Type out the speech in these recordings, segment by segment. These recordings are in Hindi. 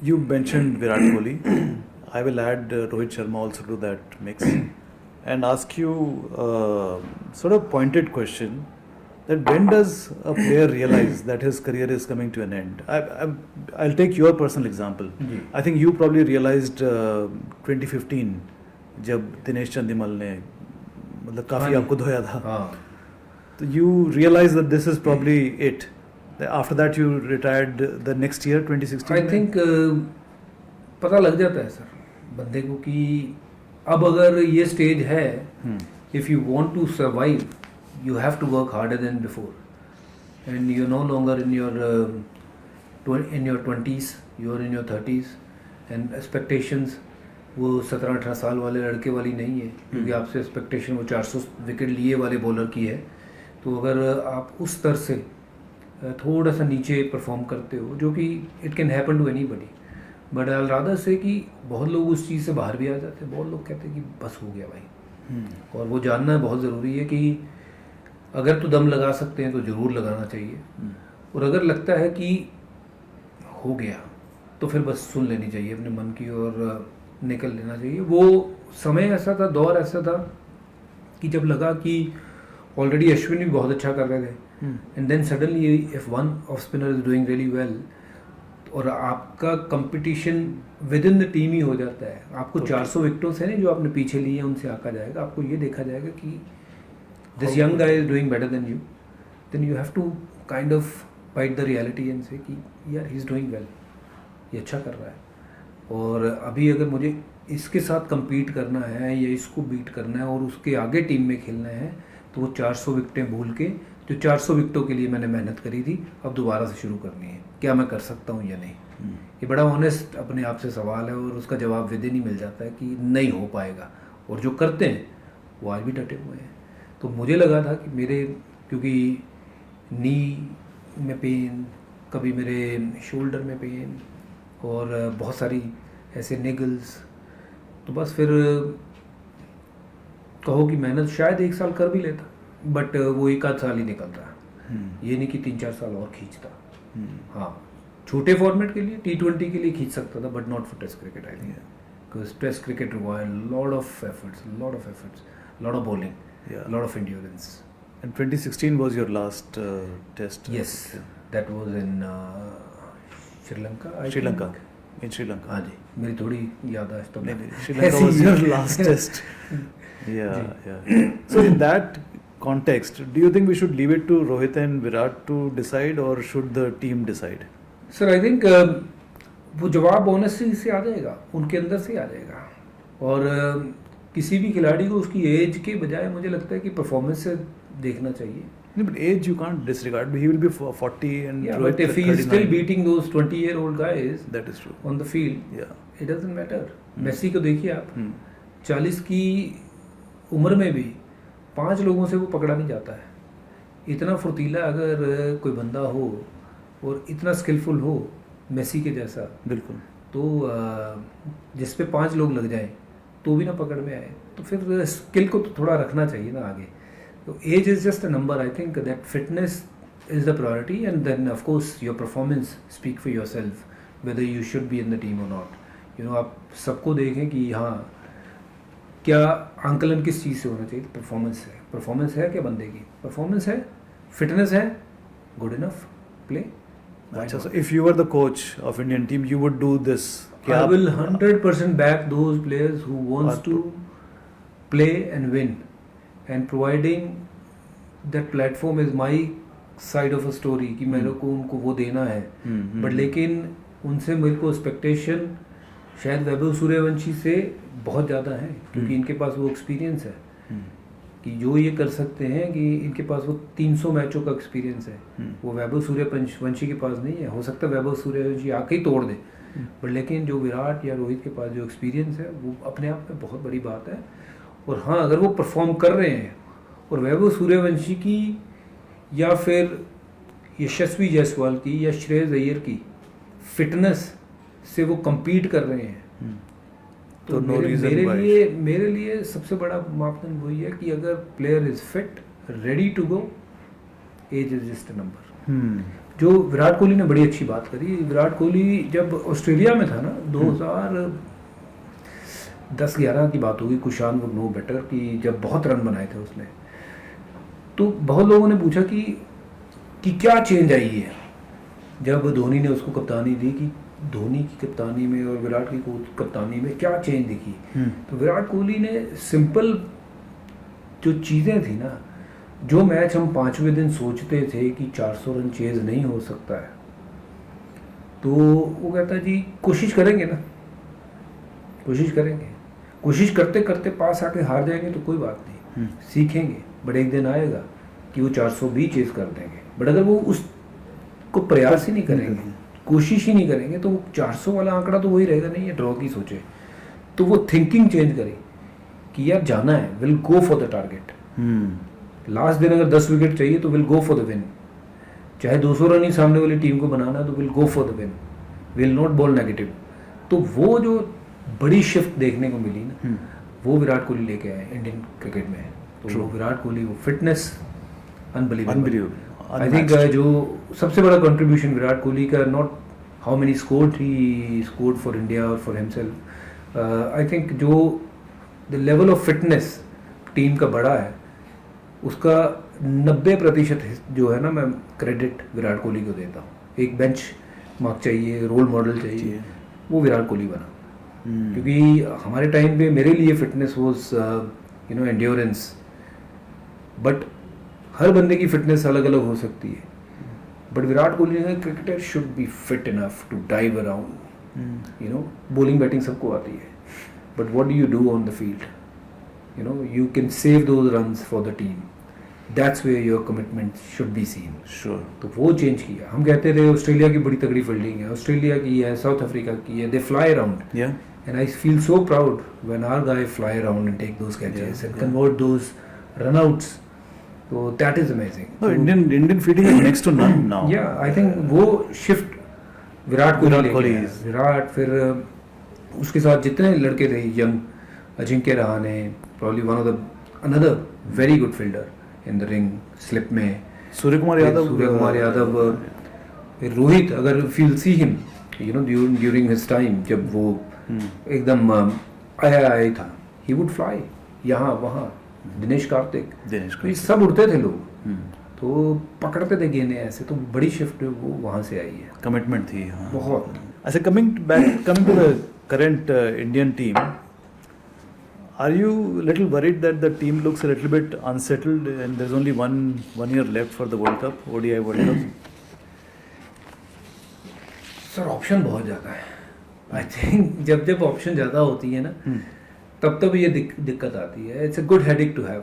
You mentioned Virat Kohli. I will add Rohit Sharma also to that mix and ask you sort of pointed question that when does a player realize that his career is coming to an end? I'll take your personal example. I think you probably realized 2015 जब दिनेश चंदीमल ने मतलब काफ़ी आपको धोया था, तो you realized that this is probably it. After that you retired the next year 2016. I think पता लग जाता है सर बंदे को कि अब अगर ये स्टेज है, if you want to survive, you have to work harder than before, and you're no longer in your 20s, you're in your 30s, and expectations वो 17-18 साल वाले लड़के वाली नहीं है, क्योंकि आपसे एक्सपेक्टेशन वो 400 विकेट लिए वाले बॉलर की है. तो अगर आप उस स्तर से थोड़ा सा नीचे परफॉर्म करते हो, जो कि it can happen to anybody, but I rather say कि बहुत लोग उस चीज़ से बाहर भी आ जाते हैं. बहुत लोग कहते हैं कि बस हो गया भाई. और वो जानना बहुत ज़रूरी है कि अगर तो दम लगा सकते हैं तो ज़रूर लगाना चाहिए, और अगर लगता है कि हो गया तो फिर बस सुन लेनी चाहिए अपने मन की और निकल लेना चाहिए. वो समय ऐसा था, दौर ऐसा था कि जब लगा कि ऑलरेडी अश्विन भी बहुत अच्छा कर रहे थे, and then suddenly if one of spinner is doing really well, और आपका competition within the team ही हो जाता है. आपको 400 विकेट्स हैं जो आपने पीछे लिए हैं उनसे आका जाएगा. आपको ये देखा जाएगा कि this young guy is doing better than you, then you have to kind of fight the reality and say कि यार ही इज डूइंग वेल, ये अच्छा कर रहा है, और अभी अगर मुझे इसके साथ compete करना है या इसको बीट करना है और उसके आगे टीम में खेलना है, तो वो 400 विकेटें भूल के जो 400 विकेटों के लिए मैंने मेहनत करी थी अब दोबारा से शुरू करनी है. क्या मैं कर सकता हूँ या नहीं? ये बड़ा ऑनेस्ट अपने आप से सवाल है, और उसका जवाब विद इन ही मिल जाता है कि नहीं हो पाएगा. और जो करते हैं वो आज भी डटे हुए हैं. तो मुझे लगा था कि मेरे, क्योंकि नी में पेन, कभी मेरे शोल्डर में पेन, और बहुत सारी ऐसे निगल्स, तो बस फिर कहो कि मेहनत शायद 1 साल कर भी लेता, बट वो 1 आध साल ही निकलता है. ये नहीं कि 3-4 साल और खींचता. हाँ, छोटे फॉर्मेट के लिए T20 के लिए खींच सकता था, but not for test cricket. I think because test cricket require lot of efforts, lot of bowling, lot of endurance. And 2016 was your last test? Yes, that was in Sri Lanka. In Sri Lanka. हाँ जी, मेरी थोड़ी याददाश्त तो नहीं, Sri Lanka was your last test. Yeah. So in that context, do you think we should leave it to Rohit and Virat to decide, or should the team decide? Sir, I think वो जवाब ऑनेस्टी से आ जाएगा, उनके अंदर से आ जाएगा. और किसी भी खिलाड़ी को उसकी एज के बजाय मुझे लगता है कि परफॉर्मेंस से देखना चाहिए. No, but age you can't disregard. He will be 40 and yeah, Rohit but if he is still beating those 20-year-old guys, that is true, on the field, yeah, it doesn't matter. Messi को देखिए आप, 40 की उम्र में भी 5 लोगों से वो पकड़ा नहीं जाता है. इतना फुर्तीला अगर कोई बंदा हो और इतना स्किलफुल हो मेसी के जैसा, बिल्कुल, तो जिस पे 5 लोग लग जाएं तो भी ना पकड़ में आए, तो फिर स्किल को तो थोड़ा रखना चाहिए ना आगे. So age is just a number. I think that fitness is the priority, and then of course your performance speak for yourself whether you should be in the team or not. You know, आप सबको देखें कि हाँ क्या आंकलन किस चीज़ से होना चाहिए. परफॉर्मेंस है क्या बंदे की, परफॉर्मेंस है, फिटनेस है, गुड इनफ, प्ले. अच्छा, so if you were the coach of Indian team, you would do this? I will 100% back those players who wants to play and win. And providing that platform is my side of a story कि मेरे को उनको वो देना है. बट लेकिन उनसे मेरे को एक्सपेक्टेशन शायद वैभव सूर्यवंशी से बहुत ज़्यादा है, क्योंकि इनके पास वो एक्सपीरियंस है कि जो ये कर सकते हैं, कि इनके पास वो 300 मैचों का एक्सपीरियंस है. वो वैभव सूर्यवंशी के पास नहीं है. हो सकता है वैभव सूर्यवंशी आके ही तोड़ दे, बट लेकिन जो विराट या रोहित के पास जो एक्सपीरियंस है वो अपने आप में बहुत बड़ी बात है. और हाँ, अगर वो परफॉर्म कर रहे हैं और वैभव सूर्यवंशी की या फिर यशस्वी जायसवाल की या श्रेयस अय्यर की फिटनेस से वो compete कर रहे हैं, तो मेरे लिए सबसे बड़ा मापदंड वही है कि अगर player is fit, ready to go, age is just a number. जो विराट कोहली ने बड़ी अच्छी बात करी, विराट कोहली जब ऑस्ट्रेलिया में था ना 2010-11 की बात होगी, कुशान वुड नो बेटर, कि जब बहुत रन बनाए थे उसने, तो बहुत लोगों ने पूछा कि क्या चेंज आई है जब धोनी ने उसको कप्तानी दी, कि धोनी की कप्तानी में और विराट की कप्तानी में क्या चेंज दिखी। तो विराट कोहली ने सिंपल जो चीज़ें थी ना, जो मैच हम 5वें दिन सोचते थे कि 400 रन चेज नहीं हो सकता है, तो वो कहता जी कोशिश करेंगे ना, कोशिश करेंगे, कोशिश करते करते पास आके हार जाएंगे तो कोई बात नहीं, सीखेंगे, बट एक दिन आएगा कि वो 400 भी चेज कर देंगे। बट अगर वो उसको प्रयास ही नहीं करेंगे, कोशिश ही नहीं करेंगे, तो 400 वाला आंकड़ा तो वही रहेगा, नहीं है ड्रॉ की सोचे। तो वो थिंकिंग चेंज करे कि यार जाना है, will go for the target. Last दिन अगर 10 विकेट चाहिए तो will go for the win, चाहे 200 रन ही सामने वाली टीम को बनाना है तो will go for the win, will not ball negative. तो वो जो बड़ी शिफ्ट देखने को मिली ना, वो विराट कोहली लेके आए इंडियन क्रिकेट में। तो वो विराट कोहली, वो फिटनेस अनबिलीवेबल। आई थिंक जो सबसे बड़ा कंट्रीब्यूशन विराट कोहली का, not how many scored he scored for India और फॉर हिमसेल्फ, आई थिंक जो the level of fitness team का बड़ा है, उसका 90% जो है ना, मैं क्रेडिट विराट कोहली को देता हूँ। एक बेंच मार्क चाहिए, रोल मॉडल चाहिए, वो विराट कोहली बना। क्योंकि हमारे टाइम पे मेरे लिए फिटनेस वाज एंड्योरेंस, बट हर बंदे की फिटनेस अलग अलग हो सकती है। बट विराट कोहली ने, cricketer should be fit enough to dive around, bowling batting सबको आती है, but what do you do on the field? You can save those runs for the team. That's where your commitment should be seen. Sure. तो वो चेंज किया। हम कहते थे ऑस्ट्रेलिया की बड़ी तगड़ी फील्डिंग है, ऑस्ट्रेलिया की है, साउथ अफ्रीका की है, they fly around. Yeah. And I feel so proud when our guy fly around and take those catches and convert those runouts. So that is amazing. No, Indian fielding is next to none now. Yeah, I think वो shift विराट कोहली, विराट, फिर उसके साथ जितने लड़के थे young, Ajinkya Rahane, probably one of the another very good fielder in the ring, slip में सूर्य कुमार यादव, फिर रोहित, अगर feel see him during his time, जब वो एकदम आया था, he would fly यहाँ वहाँ। दिनेश कार्तिक, तो ये सब उड़ते थे लोग, तो पकड़ते थे गेंदें ऐसे। तो बड़ी शिफ्ट वो वहाँ से आई है, कमिटमेंट थी। हाँ, बहुत। अच्छा, coming to the current Indian team, are you a little worried that the team looks a little bit unsettled and there's only one year left for the World Cup, ODI World Cup? Sir option बहुत ज़्यादा है। आई थिंक जब ऑप्शन ज़्यादा होती है ना, तब ये दिक्कत आती है। It's a good headache to have,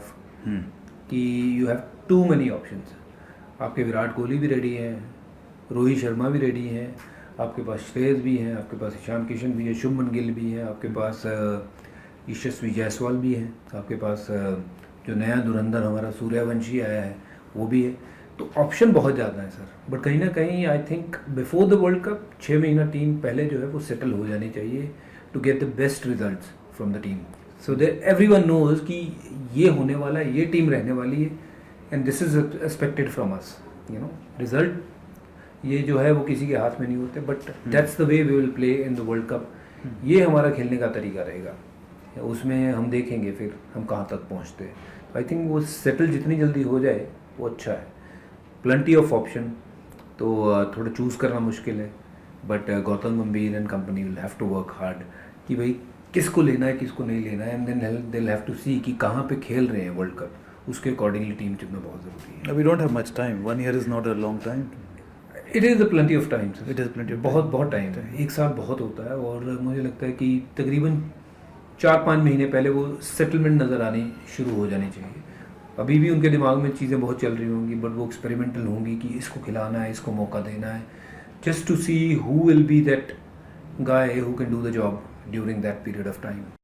कि you have too many options. आपके विराट कोहली भी रेडी हैं, रोहित शर्मा भी रेडी हैं, आपके पास श्रेयस भी हैं, आपके पास ईशान किशन भी है, शुभमन गिल भी है, आपके पास यशस्वी जायसवाल भी है, आपके पास जो नया धुरंधर हमारा सूर्यवंशी आया है वो भी है। तो ऑप्शन बहुत ज़्यादा है सर, बट कहीं ना कहीं I think before the world cup 6 महीना टीम पहले जो है वो सेटल हो जानी चाहिए to get the best results from the team, so that everyone knows कि ये होने वाला है, ये टीम रहने वाली है, and this is expected from us. Result ये जो है वो किसी के हाथ में नहीं होते, but that's the way we will play in the world cup. ये हमारा खेलने का तरीका रहेगा, उसमें हम देखेंगे फिर हम कहाँ तक पहुँचते हैं। आई थिंक वो सेटल जितनी जल्दी हो जाए वो अच्छा है। प्लेंटी ऑफ ऑप्शन, तो थोड़ा चूज़ करना मुश्किल है, but Gautam Gambhir and company will have to work hard कि भाई किसको लेना है, किसको नहीं लेना है, and then they will have to see कि कहाँ पे खेल रहे हैं वर्ल्ड कप, उसके अकॉर्डिंगली टीम चुनना बहुत ज़रूरी है। We don't have much time, 1 year is not a long time. It is the plenty of time, it is plenty of बहुत टाइम है, एक साल बहुत होता है। और मुझे लगता है कि तकरीबन 4-5 महीने पहले वो सेटलमेंट नज़र आनी शुरू हो जानी चाहिए। अभी भी उनके दिमाग में चीज़ें बहुत चल रही होंगी, बट वो एक्सपेरिमेंटल होंगी कि इसको खिलाना है, इसको मौका देना है, just to see who will be that guy who can do the job during that period of time.